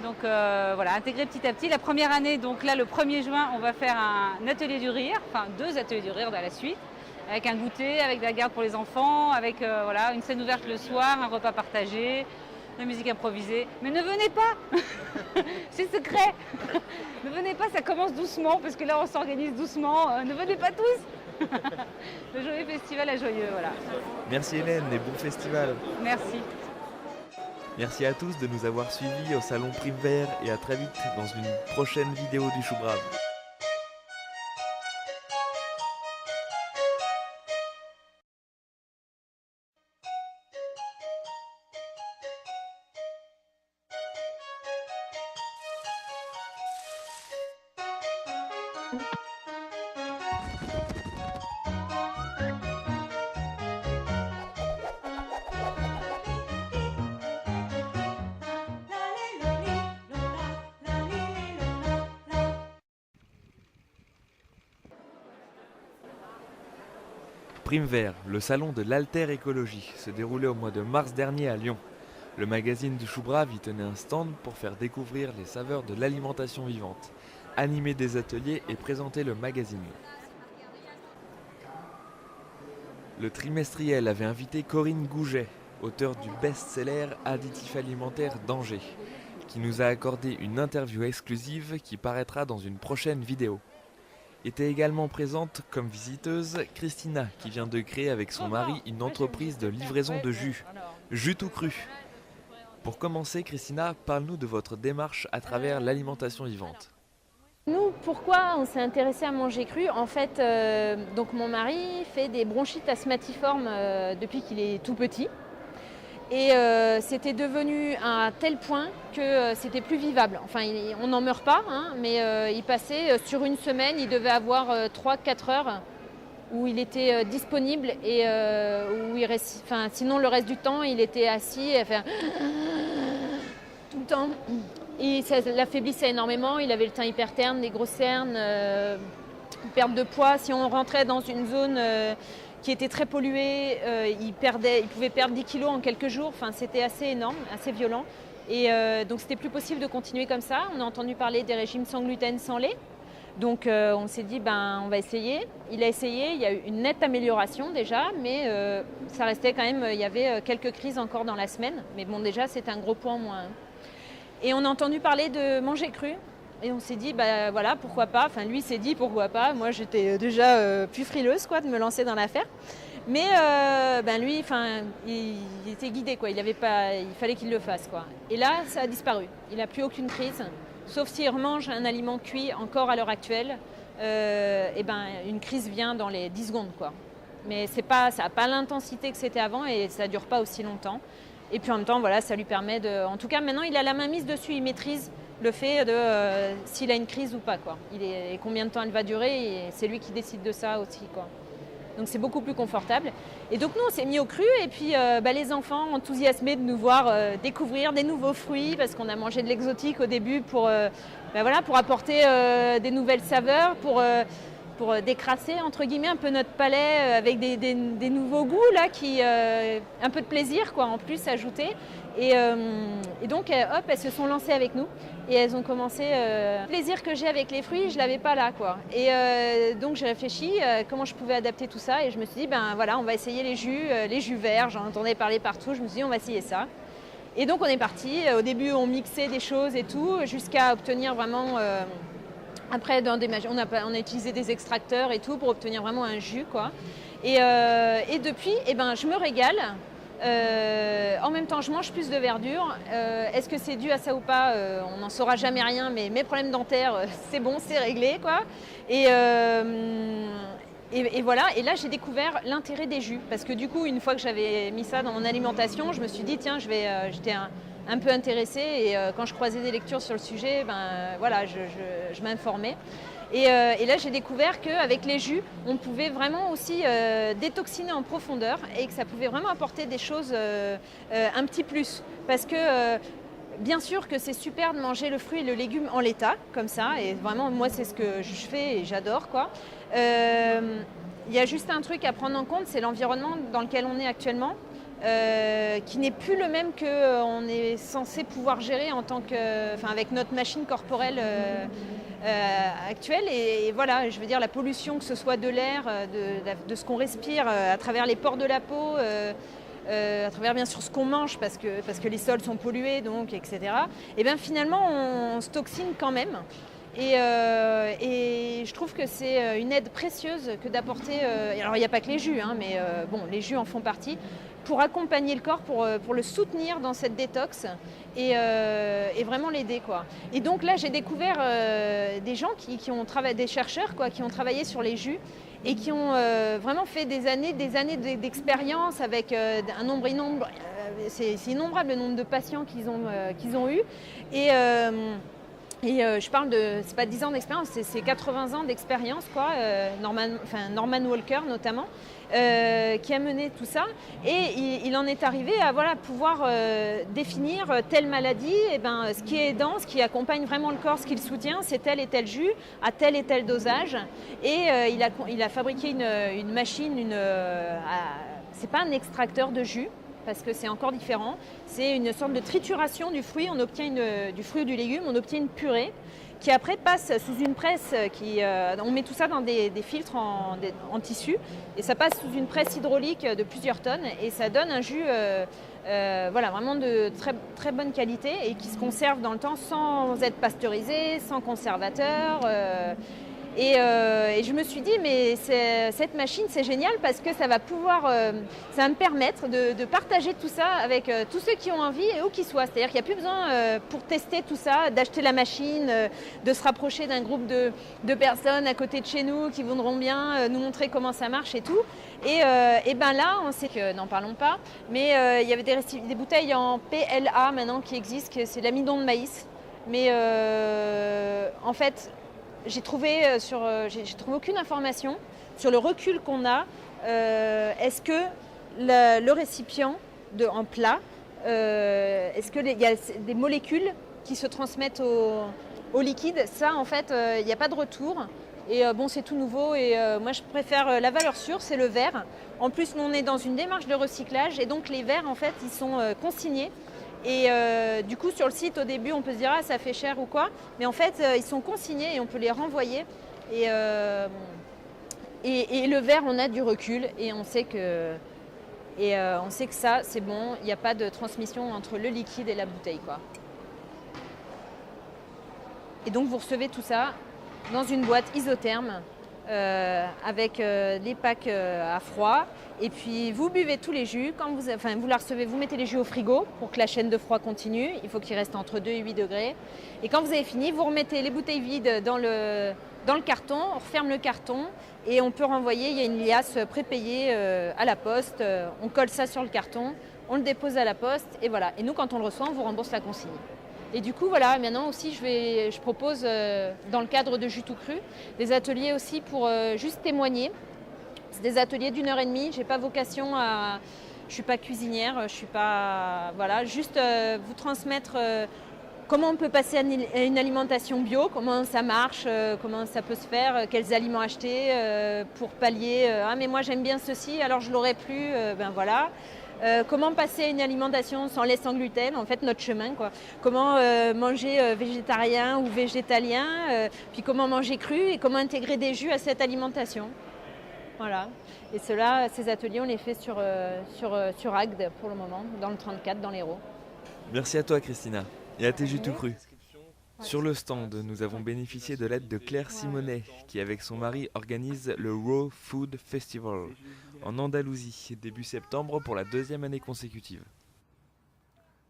Donc voilà, intégrer petit à petit. La première année, donc là le 1er juin, on va faire un atelier du rire, enfin 2 ateliers du rire dans la suite, avec un goûter, avec de la garde pour les enfants, avec voilà, une scène ouverte le soir, un repas partagé, la musique improvisée. Mais ne venez pas c'est secret ne venez pas, ça commence doucement, parce que là on s'organise doucement, ne venez pas tous Le Joyeux Festival à Joyeux, voilà. Merci Hélène et bon festival. Merci. Merci à tous de nous avoir suivis au Salon Prime Vert et à très vite dans une prochaine vidéo du Chou Brave. Prime Vert, le salon de l'alter-écologie, se déroulait au mois de mars dernier à Lyon. Le magazine du Chou Brave y tenait un stand pour faire découvrir les saveurs de l'alimentation vivante, animer des ateliers et présenter le magazine. Le trimestriel avait invité Corinne Gouget, auteure du best-seller Additifs alimentaires Danger, qui nous a accordé une interview exclusive qui paraîtra dans une prochaine vidéo. Était également présente comme visiteuse Christina, qui vient de créer avec son mari une entreprise de livraison de jus tout cru. Pour commencer, Christina, parle-nous de votre démarche à travers l'alimentation vivante. Nous, pourquoi on s'est intéressé à manger cru? En fait, donc mon mari fait des bronchites asthmatiformes depuis qu'il est tout petit. Et c'était devenu à un tel point que c'était plus vivable. Enfin, on n'en meurt pas, hein, mais il passait sur une semaine, il devait avoir 3-4 heures où il était disponible et où il reste, enfin, sinon le reste du temps, il était assis et faire tout le temps. Et ça l'affaiblissait énormément, il avait le teint hyper terne, des grosses cernes, perte de poids. Si on rentrait dans une zone qui était très polluée, il pouvait perdre 10 kilos en quelques jours. Enfin, c'était assez énorme, assez violent. Et donc c'était plus possible de continuer comme ça. On a entendu parler des régimes sans gluten, sans lait. Donc on s'est dit, on va essayer. Il a essayé, il y a eu une nette amélioration déjà, mais ça restait quand même, il y avait quelques crises encore dans la semaine. Mais bon, déjà, c'est un gros point en moins. Et on a entendu parler de manger cru. Et on s'est dit, voilà, pourquoi pas. Enfin, lui s'est dit, pourquoi pas. Moi, j'étais déjà plus frileuse, quoi, de me lancer dans l'affaire. Mais lui, il était guidé, quoi. Il fallait qu'il le fasse, quoi. Et là, ça a disparu. Il n'a plus aucune crise. Sauf s'il remange un aliment cuit encore à l'heure actuelle, une crise vient dans les 10 secondes, quoi. Mais ça n'a pas l'intensité que c'était avant et ça ne dure pas aussi longtemps. Et puis en même temps, voilà, ça lui permet de... En tout cas, maintenant, il a la main mise dessus. Il maîtrise le fait de s'il a une crise ou pas, quoi. Et combien de temps elle va durer, et c'est lui qui décide de ça aussi, quoi. Donc c'est beaucoup plus confortable. Et donc nous, on s'est mis au cru et puis les enfants enthousiasmés de nous voir découvrir des nouveaux fruits parce qu'on a mangé de l'exotique au début pour apporter des nouvelles saveurs, pour pour décrasser entre guillemets un peu notre palais avec des nouveaux goûts là, un peu de plaisir quoi en plus ajouté. Et donc hop, elles se sont lancées avec nous et elles ont commencé. Le plaisir que j'ai avec les fruits, je l'avais pas là quoi. Et donc j'ai réfléchi comment je pouvais adapter tout ça et je me suis dit ben voilà, on va essayer les jus verts. J'en entendais parler partout. Je me suis dit on va essayer ça. Et donc on est parti. Au début on mixait des choses et tout jusqu'à obtenir vraiment. Après on a utilisé des extracteurs et tout pour obtenir vraiment un jus quoi. Et depuis je me régale. En même temps, je mange plus de verdure. Est-ce que c'est dû à ça ou pas on n'en saura jamais rien, mais mes problèmes dentaires, c'est bon, c'est réglé, quoi. Et voilà. Et là, j'ai découvert l'intérêt des jus. Parce que du coup, une fois que j'avais mis ça dans mon alimentation, je me suis dit, tiens, j'étais un peu intéressée. Et quand je croisais des lectures sur le sujet, voilà, je m'informais. Et là, j'ai découvert qu'avec les jus, on pouvait vraiment aussi détoxiner en profondeur et que ça pouvait vraiment apporter des choses un petit plus. Parce que bien sûr que c'est super de manger le fruit et le légume en l'état, comme ça. Et vraiment, moi, c'est ce que je fais et j'adore, quoi. Il y a juste un truc à prendre en compte, c'est l'environnement dans lequel on est actuellement. Qui n'est plus le même qu'on est censé pouvoir gérer avec notre machine corporelle actuelle. Et voilà, je veux dire, la pollution, que ce soit de l'air, de ce qu'on respire à travers les pores de la peau, à travers bien sûr ce qu'on mange parce que les sols sont pollués, donc, etc. Et bien finalement, on se toxine quand même. Et je trouve que c'est une aide précieuse que d'apporter. Alors il n'y a pas que les jus, mais les jus en font partie. Pour accompagner le corps, pour le soutenir dans cette détox et vraiment l'aider, quoi. Et donc là, j'ai découvert des gens qui ont travaillé, des chercheurs quoi, qui ont travaillé sur les jus et qui ont vraiment fait des années d'expérience avec c'est innombrable le nombre de patients qu'ils ont eu. Et je parle c'est pas 10 ans d'expérience, c'est 80 ans d'expérience, quoi. Norman Walker notamment, qui a mené tout ça. Et il en est arrivé à pouvoir définir telle maladie, ce qui est aidant, ce qui accompagne vraiment le corps, ce qui le soutient, c'est tel et tel jus, à tel et tel dosage. Et il a fabriqué une machine, c'est pas un extracteur de jus, parce que c'est encore différent. C'est une sorte de trituration du fruit. On obtient du fruit ou du légume, on obtient une purée qui après passe sous une presse. On met tout ça dans des filtres en tissu et ça passe sous une presse hydraulique de plusieurs tonnes et ça donne un jus vraiment de très, très bonne qualité et qui se conserve dans le temps sans être pasteurisé, sans conservateur. Et je me suis dit, mais cette machine, c'est génial parce que ça va me permettre de partager tout ça avec tous ceux qui ont envie et où qu'ils soient. C'est-à-dire qu'il n'y a plus besoin, pour tester tout ça, d'acheter la machine, de se rapprocher d'un groupe de personnes à côté de chez nous qui voudront bien nous montrer comment ça marche et tout. Et là, on sait que, n'en parlons pas, mais il y avait des bouteilles en PLA maintenant qui existent, c'est l'amidon de maïs. Mais en fait, j'ai trouvé aucune information sur le recul qu'on a. Est-ce que le récipient en plat, est-ce qu'il y a des molécules qui se transmettent au liquide? Ça, en fait, il n'y a pas de retour. Et c'est tout nouveau. Et moi, je préfère la valeur sûre, c'est le verre. En plus, nous, on est dans une démarche de recyclage. Et donc, les verres, en fait, ils sont consignés. Et du coup, sur le site, au début, on peut se dire ça fait cher ou quoi. Mais en fait, ils sont consignés et on peut les renvoyer. Et le verre, on a du recul et on sait que ça, c'est bon. Il n'y a pas de transmission entre le liquide et la bouteille, quoi. Et donc, vous recevez tout ça dans une boîte isotherme avec les packs à froid. Et puis vous buvez tous les jus. Quand vous la recevez, vous mettez les jus au frigo pour que la chaîne de froid continue. Il faut qu'il reste entre 2 et 8 degrés. Et quand vous avez fini, vous remettez les bouteilles vides dans le carton, on referme le carton et on peut renvoyer. Il y a une liasse prépayée à la poste. On colle ça sur le carton, on le dépose à la poste et voilà. Et nous, quand on le reçoit, on vous rembourse la consigne. Et du coup, voilà, maintenant aussi, je propose, dans le cadre de Jus tout cru, des ateliers aussi pour juste témoigner. C'est des ateliers d'1h30. J'ai pas vocation je suis pas cuisinière, je suis pas, voilà, juste vous transmettre comment on peut passer à une alimentation bio, comment ça marche, comment ça peut se faire, quels aliments acheter pour pallier. Ah mais moi j'aime bien ceci, alors je l'aurais plus, ben voilà. Comment passer à une alimentation sans lait, sans gluten, en fait notre chemin quoi. Comment manger végétarien ou végétalien, puis comment manger cru et comment intégrer des jus à cette alimentation. Voilà. Et ces ateliers on les fait sur Agde pour le moment, dans le 34, dans l'Hérault. Merci à toi Christina et à tes jus tout crus. Sur le stand, nous avons bénéficié de l'aide de Claire Simonet, qui avec son mari organise le Raw Food Festival en Andalousie, début septembre pour la 2e année consécutive.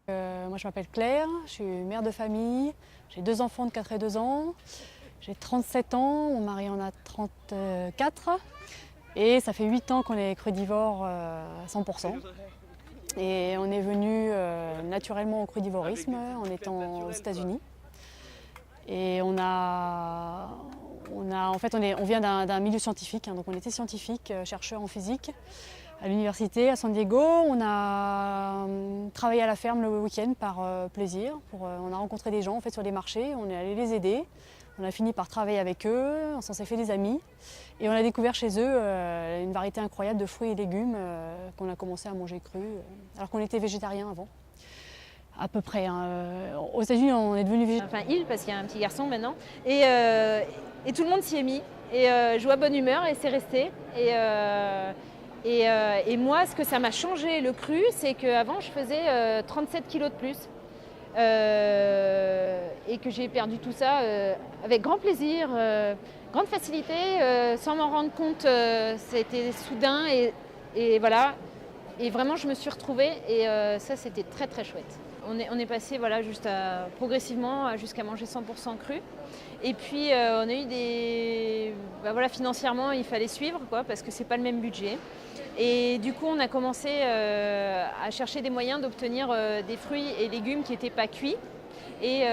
Moi je m'appelle Claire, je suis mère de famille, j'ai 2 enfants de 4 et 2 ans, j'ai 37 ans, mon mari en a 34 et ça fait 8 ans qu'on est crudivore à 100%. Et on est venu naturellement au crudivorisme en étant aux États-Unis. Et on vient d'un milieu scientifique, hein, donc on était scientifique, chercheur en physique à l'université à San Diego. On a travaillé à la ferme le week-end par plaisir. On a rencontré des gens en fait, sur les marchés, on est allé les aider. On a fini par travailler avec eux, on s'en s'est fait des amis. Et on a découvert chez eux une variété incroyable de fruits et légumes qu'on a commencé à manger crus, alors qu'on était végétarien avant. À peu près. Hein. Aux États-Unis, on est devenu végétarien. Enfin, il, parce qu'il y a un petit garçon maintenant. Et tout le monde s'y est mis. Et je vois bonne humeur et c'est resté. Et moi, ce que ça m'a changé le cru, c'est qu'avant, je faisais 37 kilos de plus. Et que j'ai perdu tout ça avec grand plaisir, grande facilité, sans m'en rendre compte. C'était soudain et voilà. Et vraiment, je me suis retrouvée et ça, c'était très très chouette. On est passé voilà, progressivement jusqu'à manger 100% cru. Et puis, on a eu voilà, financièrement, il fallait suivre quoi, parce que c'est pas le même budget. Et du coup, on a commencé à chercher des moyens d'obtenir des fruits et légumes qui n'étaient pas cuits et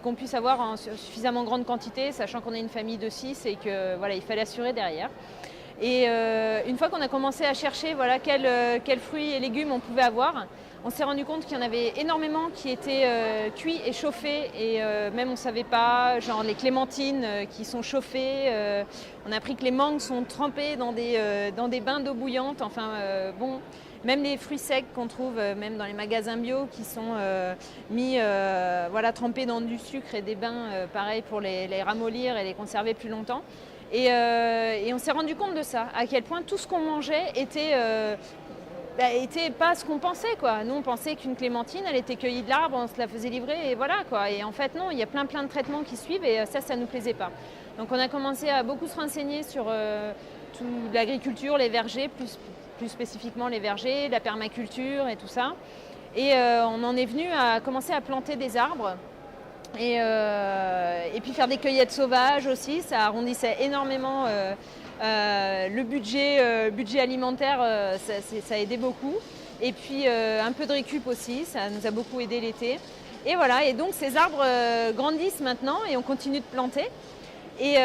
qu'on puisse avoir en suffisamment grande quantité, sachant qu'on est une famille de 6 et qu'il voilà, fallait assurer derrière. Et une fois qu'on a commencé à chercher voilà, quels fruits et légumes on pouvait avoir, on s'est rendu compte qu'il y en avait énormément qui étaient cuits et chauffés et même on ne savait pas, genre les clémentines qui sont chauffées, on a appris que les mangues sont trempées dans des bains d'eau bouillante, enfin bon, même les fruits secs qu'on trouve même dans les magasins bio qui sont voilà, trempés dans du sucre et des bains pareil pour les ramollir et les conserver plus longtemps. Et on s'est rendu compte de ça, à quel point tout ce qu'on mangeait était pas ce qu'on pensait quoi. Nous on pensait qu'une clémentine elle était cueillie de l'arbre, on se la faisait livrer et voilà quoi. Et en fait non, il y a plein de traitements qui suivent et ça nous plaisait pas. Donc on a commencé à beaucoup se renseigner sur toute l'agriculture, les vergers, plus spécifiquement les vergers, la permaculture et tout ça. Et on en est venu à commencer à planter des arbres. Et puis faire des cueillettes sauvages aussi, ça arrondissait énormément le budget alimentaire, ça aidait beaucoup. Et puis un peu de récup aussi, ça nous a beaucoup aidé l'été. Et voilà, et donc ces arbres grandissent maintenant et on continue de planter. Et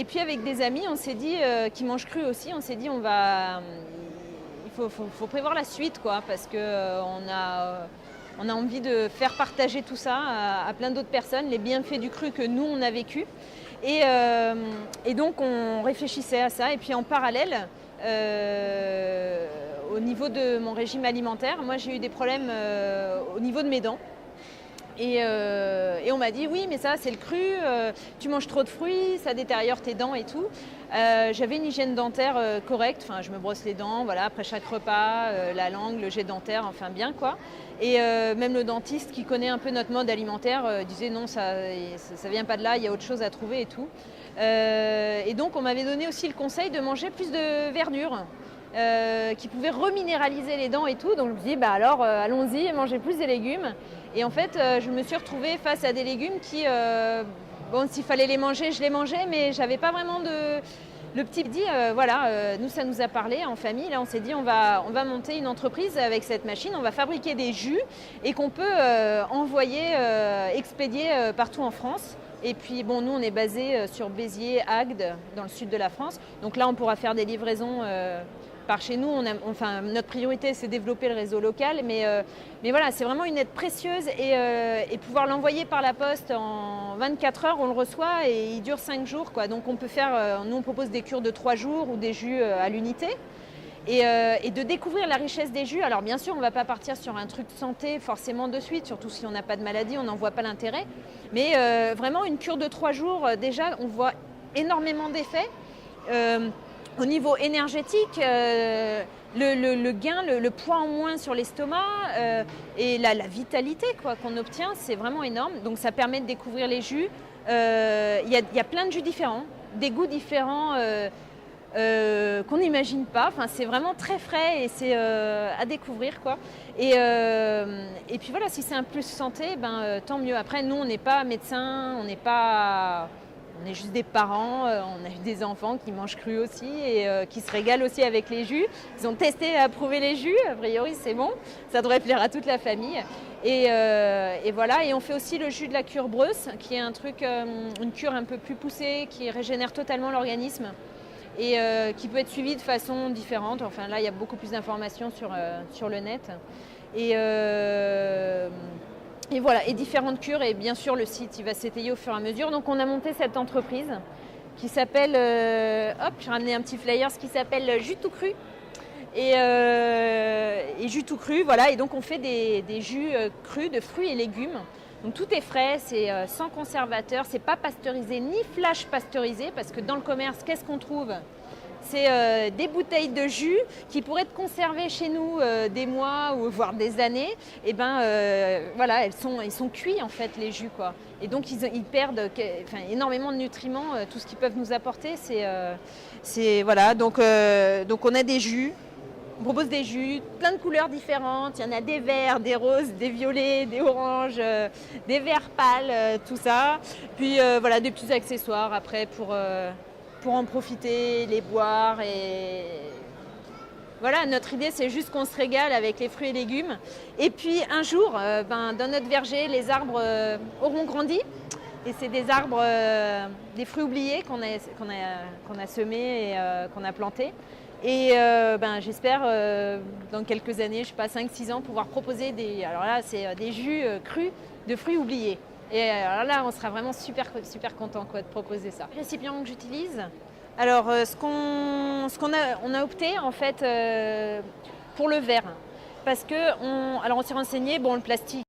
puis avec des amis, on s'est dit, qui mangent cru aussi, on s'est dit il faut prévoir la suite quoi, parce qu'on on a envie de faire partager tout ça à plein d'autres personnes, les bienfaits du cru que nous, on a vécu. Et donc, on réfléchissait à ça. Et puis, en parallèle, au niveau de mon régime alimentaire, moi, j'ai eu des problèmes au niveau de mes dents. Et on m'a dit, oui, mais ça, c'est le cru, tu manges trop de fruits, ça détériore tes dents et tout. J'avais une hygiène dentaire correcte, enfin, je me brosse les dents, voilà, après chaque repas, la langue, le jet dentaire, enfin bien quoi. Et même le dentiste qui connaît un peu notre mode alimentaire disait non, ça vient pas de là, il y a autre chose à trouver et tout. Et donc on m'avait donné aussi le conseil de manger plus de verdure. Qui pouvait reminéraliser les dents et tout. Donc je me dis, bah alors allons-y, mangez plus des légumes. Et en fait, je me suis retrouvée face à des légumes qui, bon, s'il fallait les manger, je les mangeais, mais j'avais pas vraiment Le petit dit, voilà, nous ça nous a parlé en famille, là on s'est dit on va monter une entreprise avec cette machine, on va fabriquer des jus et qu'on peut envoyer, expédier partout en France. Et puis bon, nous on est basé sur Béziers, Agde, dans le sud de la France. Donc là on pourra faire des livraisons par chez nous. Notre priorité, c'est développer le réseau local, mais voilà, c'est vraiment une aide précieuse et pouvoir l'envoyer par la poste en 24 heures, on le reçoit et il dure 5 jours, quoi. Donc on peut faire, nous on propose des cures de 3 jours ou des jus à l'unité. Et de découvrir la richesse des jus. Alors bien sûr, on ne va pas partir sur un truc de santé forcément de suite, surtout si on n'a pas de maladie, on n'en voit pas l'intérêt. Mais vraiment, une cure de 3 jours, déjà, on voit énormément d'effets. Au niveau énergétique, le gain, le poids en moins sur l'estomac et la vitalité qu'on obtient, c'est vraiment énorme. Donc ça permet de découvrir les jus. Il y a plein de jus différents, des goûts différents. Qu'on n'imagine pas. Enfin, c'est vraiment très frais et c'est à découvrir, quoi. Et puis voilà, si c'est un plus santé, tant mieux. Après, nous, on n'est pas médecins, on est juste des parents, on a eu des enfants qui mangent cru aussi et qui se régalent aussi avec les jus. Ils ont testé et approuvé les jus, a priori c'est bon, ça devrait plaire à toute la famille. Et voilà, et on fait aussi le jus de la cure Breuss, qui est un truc, une cure un peu plus poussée, qui régénère totalement l'organisme. Et qui peut être suivi de façon différente. Enfin là, il y a beaucoup plus d'informations sur le net. Et voilà, et différentes cures. Et bien sûr, le site, il va s'étayer au fur et à mesure. Donc on a monté cette entreprise qui s'appelle, j'ai ramené un petit flyer, qui s'appelle Jus tout cru. Et jus tout cru, voilà. Et donc on fait des jus crus de fruits et légumes. Donc tout est frais, c'est sans conservateur, c'est pas pasteurisé ni flash pasteurisé, parce que dans le commerce, qu'est-ce qu'on trouve ? C'est des bouteilles de jus qui pourraient être conservées chez nous des mois ou voire des années. Et voilà, ils sont cuits en fait, les jus, quoi. Et donc ils perdent énormément de nutriments, tout ce qu'ils peuvent nous apporter. Voilà. Donc on a des jus. On propose des jus, plein de couleurs différentes. Il y en a des verts, des roses, des violets, des oranges, des verts pâles, tout ça. Puis voilà, des petits accessoires après pour en profiter, les boire. Et voilà, notre idée, c'est juste qu'on se régale avec les fruits et légumes. Et puis un jour, dans notre verger, les arbres auront grandi. Et c'est des arbres, des fruits oubliés qu'on a semés et qu'on a plantés. Et j'espère dans quelques années, je sais pas, 5-6 ans, pouvoir proposer des jus crus de fruits oubliés. Et alors là, on sera vraiment super content de proposer ça. Le récipient que j'utilise, alors on a opté en fait pour le verre, parce que on s'est renseigné, le plastique.